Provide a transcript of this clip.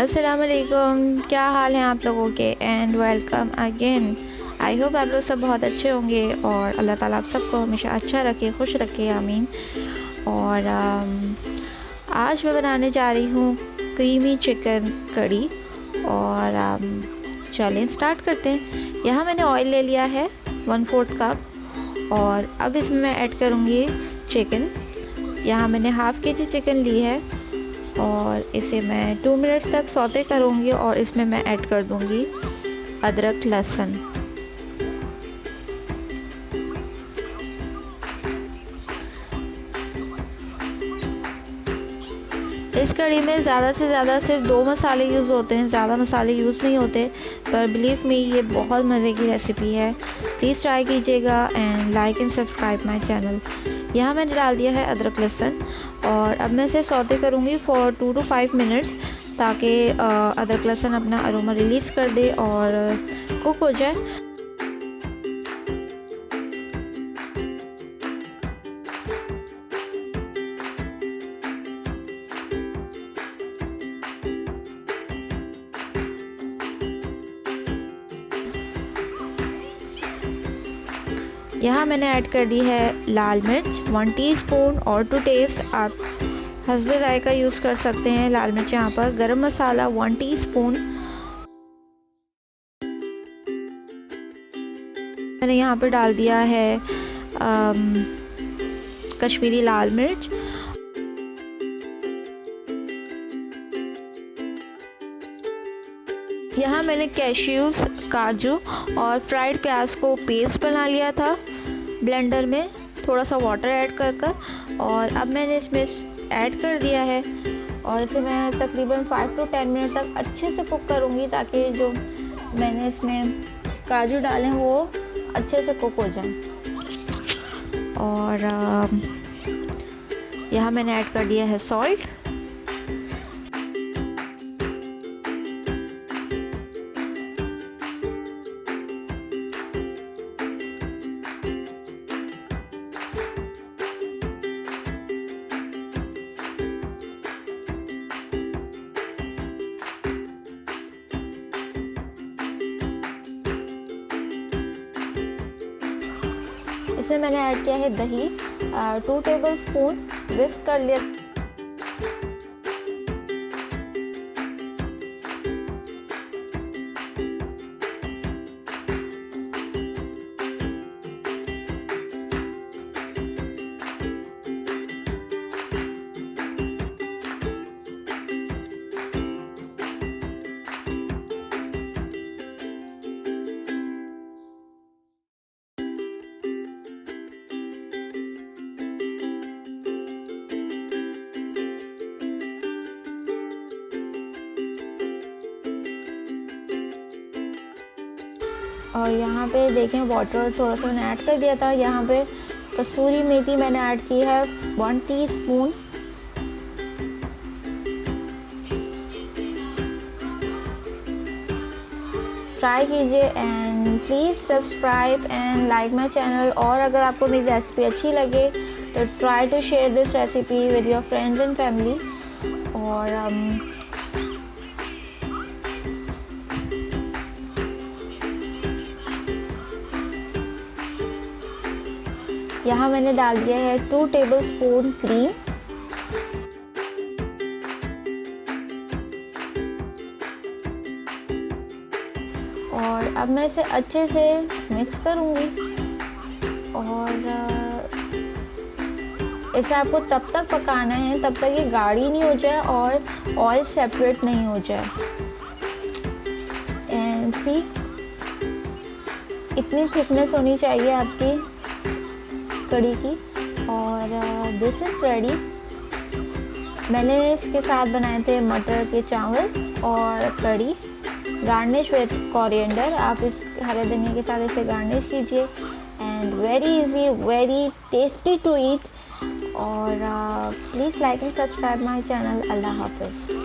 अस्सलाम वालेकुम, क्या हाल है आप लोगों के। And welcome again. I hope आप लोग सब बहुत अच्छे होंगे और अल्लाह ताला आप सबको हमेशा अच्छा रखे, खुश रखे, आमीन। और आज मैं बनाने जा रही हूँ क्रीमी चिकन कड़ी। और चलें स्टार्ट करते हैं। यहाँ मैंने ऑयल ले लिया है 1/4 कप और अब इसमें मैं ऐड करूँगी चिकन। यहाँ मैंने हाफ़ केजी चिकन ली है और इसे मैं 2 मिनट्स तक सौते करूँगी और इसमें मैं ऐड कर दूँगी अदरक लहसुन। इस कड़ी में ज़्यादा से ज़्यादा सिर्फ 2 मसाले यूज़ होते हैं, ज़्यादा मसाले यूज़ नहीं होते, पर बिलीव मी ये बहुत मज़े की रेसिपी है। प्लीज़ ट्राई कीजिएगा and like and subscribe my channel. यहाँ मैंने डाल दिया है अदरक लहसुन और अब मैं इसे सौते करूँगी फॉर 2 to 5 मिनट्स ताकि अदरक लहसुन अपना अरोमा रिलीज़ कर दे और कुक हो जाए। यहाँ मैंने ऐड कर दी है लाल मिर्च 1 टीस्पून और टू टेस्ट आप हस्बे जायका यूज़ कर सकते हैं लाल मिर्च यहाँ पर। गरम मसाला 1 टीस्पून। मैंने यहाँ पर डाल दिया है कश्मीरी लाल मिर्च। यहाँ मैंने कैश्यूज, काजू और फ्राइड प्याज को पेस्ट बना लिया था ब्लेंडर में, थोड़ा सा वाटर ऐड कर और अब मैंने इसमें ऐड कर दिया है और इसे मैं तकरीबन 5 to 10 मिनट तक अच्छे से कुक करूँगी ताकि जो मैंने इसमें काजू डाले हैं वो अच्छे से कुक हो जाएं। और यहाँ मैंने ऐड कर दिया है सॉल्ट। इसमें मैंने ऐड किया है दही 2 टेबलस्पून, विस्क कर लिया। और यहाँ पे देखें वाटर थोड़ा सा मैंने ऐड कर दिया था। यहाँ पे कसूरी मेथी मैंने ऐड की है 1 टीस्पून। ट्राई कीजिए and please subscribe and like my channel. और अगर आपको मेरी रेसिपी अच्छी लगे तो try to share this recipe with your friends and family. और यहाँ मैंने डाल दिया है 2 टेबलस्पून क्रीम। और अब मैं इसे अच्छे से मिक्स करूँगी और इसे आपको तब तक पकाना है तब तक ये गाढ़ी नहीं हो जाए और ऑयल सेपरेट नहीं हो जाए। एंड सी इतनी थिकनेस होनी चाहिए आपकी कड़ी की। और दिस इज़ रेडी। मैंने इसके साथ बनाए थे मटर के चावल और कड़ी, गार्निश विद कोरिएंडर। आप इस हरे धनिया के साथ इसे गार्निश कीजिए and very easy, very tasty to eat. और please like and subscribe my channel. अल्लाह हाफिज़।